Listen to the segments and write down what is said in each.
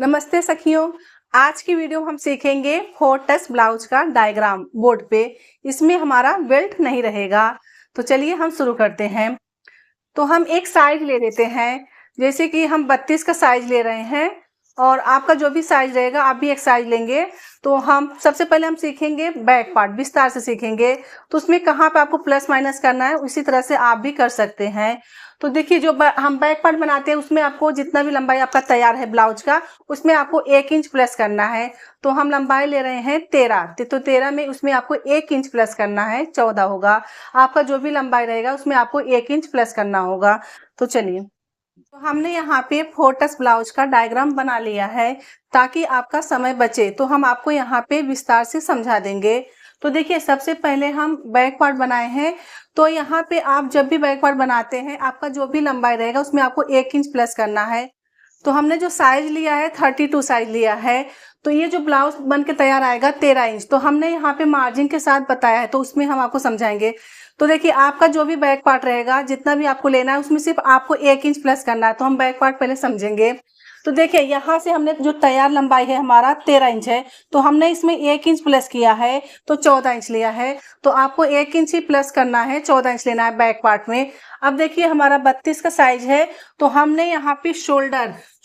नमस्ते सखियों। आज की वीडियो हम सीखेंगे 4 टच ब्लाउज का डायग्राम बोर्ड पे। इसमें हमारा बेल्ट नहीं रहेगा। तो चलिए हम शुरू करते हैं। तो हम एक साइज ले लेते हैं, जैसे कि हम 32 का साइज ले रहे हैं और आपका जो भी साइज रहेगा आप भी एक साइज लेंगे। तो हम सबसे पहले हम सीखेंगे बैक पार्ट, विस्तार से सीखेंगे। तो उसमें कहाँ पे आपको प्लस माइनस करना है उसी तरह से आप भी कर सकते हैं। तो देखिए, जो हम बैक पार्ट बनाते हैं उसमें आपको जितना भी लंबाई आपका तैयार है ब्लाउज का, उसमें आपको 1 इंच प्लस करना है। तो हम लंबाई ले रहे हैं 13, तो 13 में उसमें आपको 1 इंच प्लस करना है, 14 होगा। आपका जो भी लंबाई रहेगा उसमें आपको 1 इंच प्लस करना होगा। तो चलिए, तो हमने यहाँ पे 4 टच ब्लाउज का डायग्राम बना लिया है ताकि आपका समय बचे। तो हम आपको यहाँ पे विस्तार से समझा देंगे। तो देखिए, सबसे पहले हम बैक पार्ट बनाए हैं। तो यहाँ पे आप जब भी बैक पार्ट बनाते हैं, आपका जो भी लंबाई रहेगा उसमें आपको 1 इंच प्लस करना है। तो हमने जो साइज लिया है 32 साइज लिया है। तो ये जो ब्लाउज बन के तैयार आएगा 13 इंच, तो हमने यहाँ पे मार्जिन के साथ बताया है, तो उसमें हम आपको समझाएंगे। तो देखिए, आपका जो भी बैक पार्ट रहेगा, जितना भी आपको लेना है, उसमें सिर्फ आपको 1 इंच प्लस करना है। तो हम बैक पार्ट पहले समझेंगे। तो देखिए, यहाँ से हमने जो तैयार लंबाई है हमारा 13 इंच है, तो हमने इसमें 1 इंच प्लस किया है, तो 14 इंच लिया है। तो आपको 1 इंच ही प्लस करना है, 14 इंच लेना है बैक पार्ट में। अब देखिए, हमारा 32 का साइज है, तो हमने यहाँ पे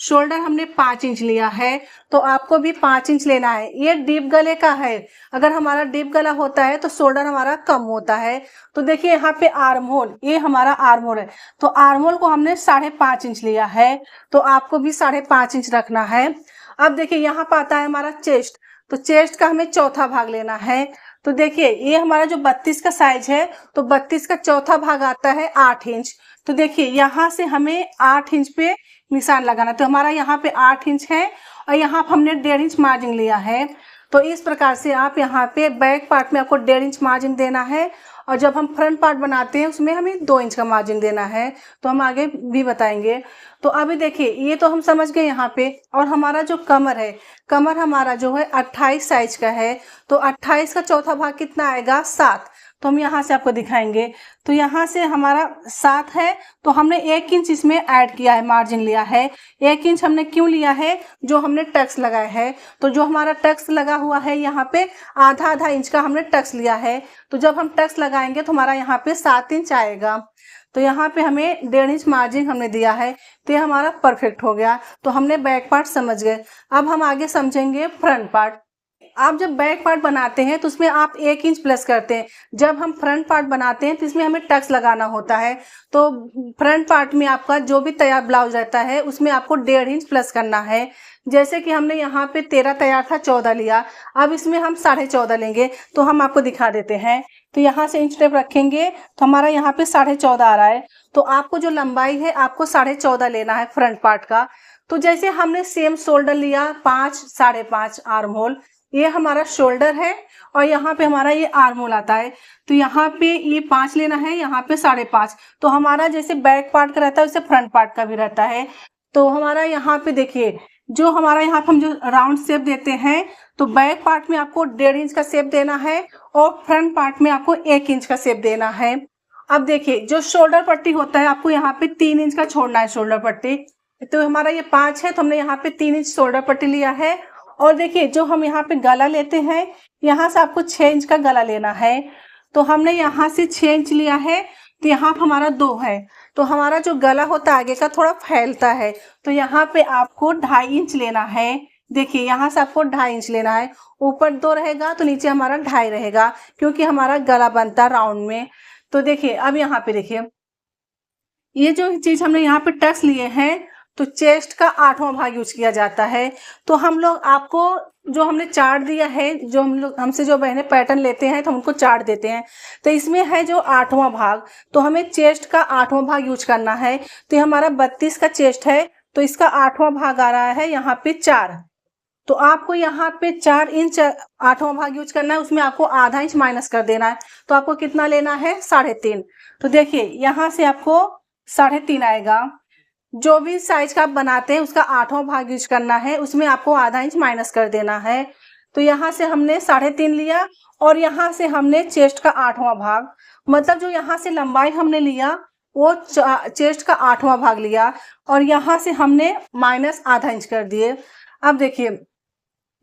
शोल्डर हमने 5 इंच लिया है। तो आपको भी 5 इंच लेना है। ये डीप गले का है। अगर हमारा डीप गला होता है तो शोल्डर हमारा कम होता है। तो देखिए, यहाँ पे आर्म होल, ये हमारा आर्म होल है, तो आर्म होल को हमने 5.5 इंच लिया है। तो आपको भी 5.5 इंच रखना है। अब देखिए, यहाँ पर आता है हमारा चेस्ट। तो चेस्ट का हमें चौथा भाग लेना है। तो देखिए, ये हमारा जो 32 का साइज है, तो 32 का चौथा भाग आता है 8 इंच। तो देखिए, यहाँ से हमें 8 इंच पे निशान लगाना। तो हमारा यहाँ पे 8 इंच है और यहाँ पे हमने 1.5 इंच मार्जिन लिया है। तो इस प्रकार से आप यहाँ पे बैक पार्ट में आपको 1.5 इंच मार्जिन देना है, और जब हम फ्रंट पार्ट बनाते हैं उसमें हमें 2 इंच का मार्जिन देना है। तो हम आगे भी बताएंगे। तो अभी देखिए, ये तो हम समझ गए यहाँ पे। और हमारा जो कमर है, कमर हमारा जो है 28 साइज का है। तो 28 का चौथा भाग कितना आएगा? 7। तो हम यहाँ से आपको दिखाएंगे। तो यहाँ से हमारा 7 है, तो हमने 1 इंच इसमें ऐड किया है, मार्जिन लिया है। 1 इंच हमने क्यों लिया है? जो हमने टक्स लगाया है। तो जो हमारा टक्स लगा हुआ है यहाँ पे, आधा इंच का हमने टक्स लिया है। तो जब हम टक्स लगाएंगे तो हमारा यहाँ पे 7 इंच आएगा। तो यहाँ पे हमें 1.5 इंच मार्जिन हमने दिया है। तो ये हमारा परफेक्ट हो गया। तो हमने बैक पार्ट समझ गए। अब हम आगे समझेंगे फ्रंट पार्ट। आप जब बैक पार्ट बनाते हैं तो उसमें आप 1 इंच प्लस करते हैं। जब हम फ्रंट पार्ट बनाते हैं तो इसमें हमें टक्स लगाना होता है। तो फ्रंट पार्ट में आपका जो भी तैयार ब्लाउज रहता है उसमें आपको 1.5 इंच प्लस करना है। जैसे कि हमने यहाँ पे 13 तैयार था, 14 लिया। अब इसमें हम 14.5 लेंगे। तो हम आपको दिखा देते हैं। तो यहाँ से इंच टेप रखेंगे तो हमारा यहाँ पे 14.5 आ रहा है। तो आपको जो लंबाई है आपको 14.5 लेना है फ्रंट पार्ट का। तो जैसे हमने सेम शोल्डर लिया 5, 5.5 आर्म होल, ये हमारा शोल्डर है और यहाँ पे हमारा ये आर्म होल आता है। तो यहाँ पे ये 5 लेना है, यहाँ पे 5.5। तो हमारा जैसे बैक पार्ट का रहता है वैसे फ्रंट पार्ट का भी रहता है। तो हमारा यहाँ पे देखिए, जो हमारा यहाँ पे हम जो राउंड शेप देते हैं, तो बैक पार्ट में आपको 1.5 इंच का शेप देना है और फ्रंट पार्ट में आपको 1 इंच का शेप देना है। अब देखिए, जो शोल्डर पट्टी होता है आपको यहाँ पे 3 इंच का छोड़ना है शोल्डर पट्टी। तो हमारा ये 5 है, तो हमने यहाँ पे 3 इंच शोल्डर पट्टी लिया है। और देखिए, जो हम यहाँ पे गला लेते हैं, यहाँ से आपको 6 इंच का गला लेना है। तो हमने यहाँ से 6 इंच लिया है, तो यहाँ पे हमारा 2 है। तो हमारा जो गला होता है आगे का थोड़ा फैलता है, तो यहाँ पे आपको 2.5 इंच लेना है। देखिए, यहाँ से आपको 2.5 इंच लेना है। ऊपर 2 रहेगा तो नीचे हमारा 2.5 रहेगा, क्योंकि हमारा गला बनता है राउंड में। तो देखिए, अब यहाँ पे देखिए, ये जो चीज हमने यहाँ पे टक्स लिए हैं, तो चेस्ट का 8वां भाग यूज किया जाता है। तो हम लोग आपको जो हमने चार्ट दिया है, जो हम लोग हमसे जो बहनें पैटर्न लेते हैं तो हम उनको चार्ट देते हैं। तो इसमें है जो 8वां भाग, तो हमें चेस्ट का 8वां भाग यूज करना है। तो ये हमारा 32 का चेस्ट है, तो इसका 8वां भाग आ रहा है यहाँ पे 4। तो आपको यहाँ पे 4 इंच 8वां भाग यूज करना है, उसमें आपको आधा इंच माइनस कर देना है। तो आपको कितना लेना है? 3.5। तो देखिए, यहाँ से आपको 3.5 आएगा। जो भी साइज का आप बनाते हैं उसका 8वां भाग यूज करना है, उसमें आपको आधा इंच माइनस कर देना है। तो यहाँ से हमने 3.5 लिया और यहाँ से हमने चेस्ट का 8वां भाग, मतलब जो यहाँ से लंबाई हमने लिया वो चेस्ट का 8वां भाग लिया और यहाँ से हमने माइनस आधा इंच कर दिए। अब देखिए,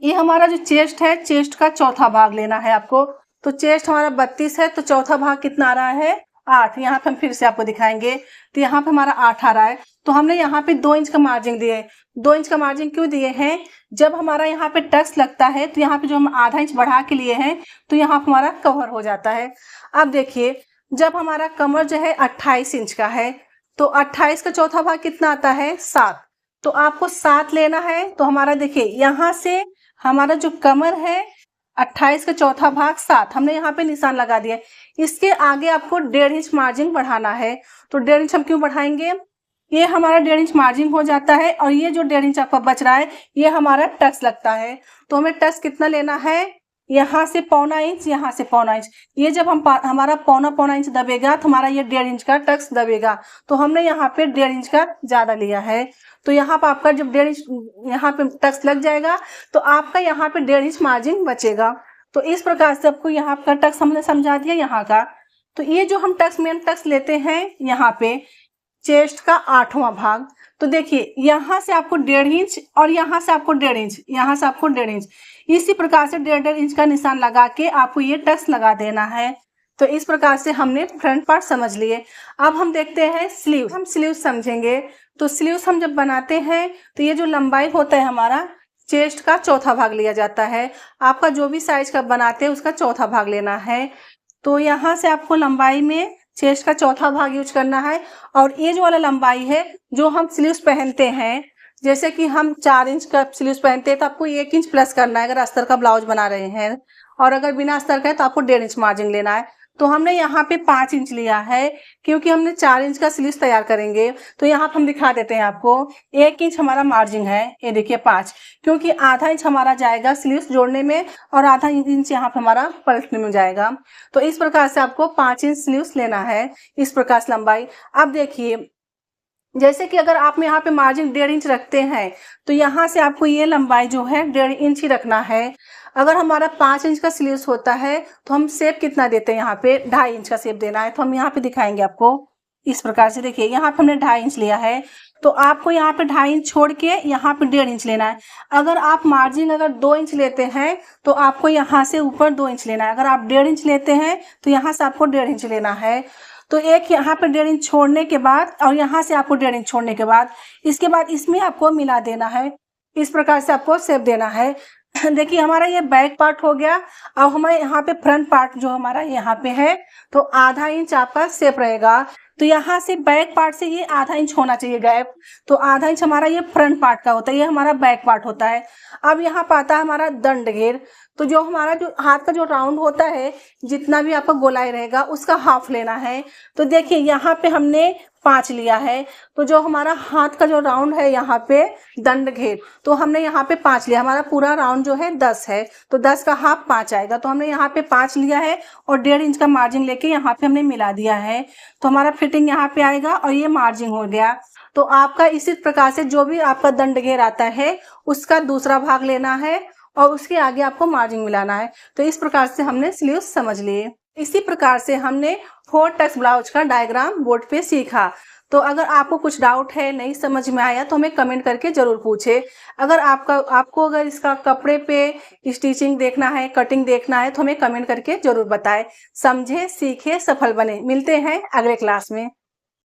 ये हमारा जो चेस्ट है, चेस्ट का चौथा भाग लेना है आपको। तो चेस्ट हमारा 32 है, तो चौथा भाग कितना आ रहा है, 8। यहाँ पे हम फिर से आपको दिखाएंगे, तो यहाँ पे हमारा 8 आ रहा है। तो हमने यहाँ पे 2 इंच का मार्जिन दिए है। 2 इंच का मार्जिन क्यों दिए हैं, जब हमारा यहाँ पे टक्स लगता है तो यहाँ पे जो हम आधा इंच बढ़ा के लिए हैं, तो यहाँ पे हमारा कवर हो जाता है। अब देखिए, जब हमारा कमर जो है 28 इंच का है, तो 28 का चौथा भाग कितना आता है, 7। तो आपको 7 लेना है। तो हमारा देखिए, यहाँ से हमारा जो कमर है 28 का चौथा भाग 7, हमने यहाँ पे निशान लगा दिया। इसके आगे आपको 1.5 इंच मार्जिन बढ़ाना है। तो 1.5 इंच हम क्यों बढ़ाएंगे, ये हमारा 1.5 इंच मार्जिन हो जाता है, और ये जो 1.5 इंच आपका बच रहा है, ये हमारा टक्स लगता है। तो हमें टक्स कितना लेना है, यहाँ से 1.25 इंच, यहाँ से 1.25 इंच। ये जब हम हमारा 1.25 इंच दबेगा, तो हमारा ये 1.5 इंच का टक्स दबेगा। तो हमने यहाँ पे 1.5 इंच का ज्यादा लिया है। तो यहाँ पर आपका जब 1.5 इंच यहाँ पे टक्स लग जाएगा, तो आपका यहाँ पे 1.5 इंच मार्जिन बचेगा। तो इस प्रकार से आपको यहाँ का टक्स हमने समझा दिया यहाँ का। तो ये जो हम टक्स मेन टक्स लेते हैं यहाँ पे चेस्ट का 8वां भाग, तो देखिए यहाँ से आपको 1.5 इंच, और यहाँ से आपको 1.5 इंच, यहाँ से आपको 1.5 इंच, इसी प्रकार से 1.5 इंच का निशान लगा के आपको ये टक्स लगा देना है। तो इस प्रकार से हमने फ्रंट पार्ट समझ लिए। अब हम देखते हैं स्लीव, हम स्लीव समझेंगे। तो स्लीव हम जब बनाते हैं, तो ये जो लंबाई होता है हमारा चेस्ट का चौथा भाग लिया जाता है। आपका जो भी साइज का बनाते हैं उसका चौथा भाग लेना है। तो यहाँ से आपको लंबाई में चेस्ट का चौथा भाग यूज करना है। और ये जो वाला लंबाई है जो हम स्लीव्स पहनते हैं, जैसे कि हम 4 इंच का स्लीव्स पहनते हैं, तो आपको 1 इंच प्लस करना है अगर अस्तर का ब्लाउज बना रहे हैं, और अगर बिना अस्तर का है तो आपको 1.5 इंच मार्जिन लेना है। तो हमने यहाँ पे 5 इंच लिया है, क्योंकि हमने 4 इंच का स्लीव्स तैयार करेंगे। तो यहाँ पे हम दिखा देते हैं आपको, 1 इंच हमारा मार्जिन है, ये देखिए 5, क्योंकि आधा इंच हमारा जाएगा स्लीव्स जोड़ने में, और आधा इंच यहाँ पे हमारा पलटने में जाएगा। तो इस प्रकार से आपको 5 इंच स्लीव्स लेना है, इस प्रकार से लंबाई। अब देखिए, जैसे कि अगर आप यहाँ पे मार्जिन 1.5 इंच रखते हैं, तो यहाँ से आपको ये लंबाई जो है 1.5 इंच ही रखना है। अगर हमारा 5 इंच का स्लीव्स होता है, तो हम शेप कितना देते हैं, यहाँ पे 2.5 इंच का शेप देना है। तो हम यहाँ पे दिखाएंगे आपको इस प्रकार से। देखिए यहाँ पे हमने 2.5 इंच लिया है, तो आपको यहाँ पे 2.5 इंच छोड़ के यहाँ पे 1.5 इंच लेना है। अगर आप मार्जिन अगर 2 इंच लेते हैं, तो आपको यहाँ से ऊपर 2 इंच लेना है। अगर आप 1.5 इंच लेते हैं, तो यहाँ से आपको 1.5 इंच लेना है। तो एक यहाँ पे 1.5 इंच छोड़ने के बाद, और यहाँ से आपको 1.5 इंच छोड़ने के बाद, इसके बाद इसमें आपको मिला देना है। इस प्रकार से आपको शेप देना है। देखिए हमारा ये बैक पार्ट हो गया। अब हमारे यहाँ पे फ्रंट पार्ट जो हमारा यहाँ पे है, तो आधा इंच आपका शेप रहेगा। तो यहाँ से बैक पार्ट से ये आधा इंच होना चाहिए गैप। तो आधा इंच हमारा ये फ्रंट पार्ट का होता है, ये हमारा बैक पार्ट होता है। अब यहाँ पे आता है हमारा दंड घेर। तो जो हमारा जो हाथ का जो राउंड होता है, जितना भी आपका गोलाई रहेगा उसका हाफ लेना है। तो देखिए यहाँ पे हमने 5 लिया है, तो जो हमारा हाथ का जो राउंड है यहाँ पे दंड घेर, तो हमने यहाँ पे 5 लिया। हमारा पूरा राउंड जो है 10 है, तो 10 का हाफ 5 आएगा। तो हमने यहाँ पे 5 लिया है, और 1.5 इंच का मार्जिन लेके यहाँ पे हमने मिला दिया है। तो हमारा फिटिंग यहाँ पे आएगा, और ये मार्जिन हो गया। तो आपका इसी प्रकार से जो भी आपका दंड घेर आता है, उसका दूसरा भाग लेना है, और उसके आगे आपको मार्जिन मिलाना है। तो इस प्रकार से हमने स्लीव्स समझ लिए। इसी प्रकार से हमने 4 टक्स ब्लाउज का डायग्राम बोर्ड पे सीखा। तो अगर आपको कुछ डाउट है, नहीं समझ में आया, तो हमें कमेंट करके जरूर पूछे। अगर आपको अगर इसका कपड़े पे स्टिचिंग देखना है, कटिंग देखना है, तो हमें कमेंट करके जरूर बताएं। समझे, सीखे, सफल बने। मिलते हैं अगले क्लास में।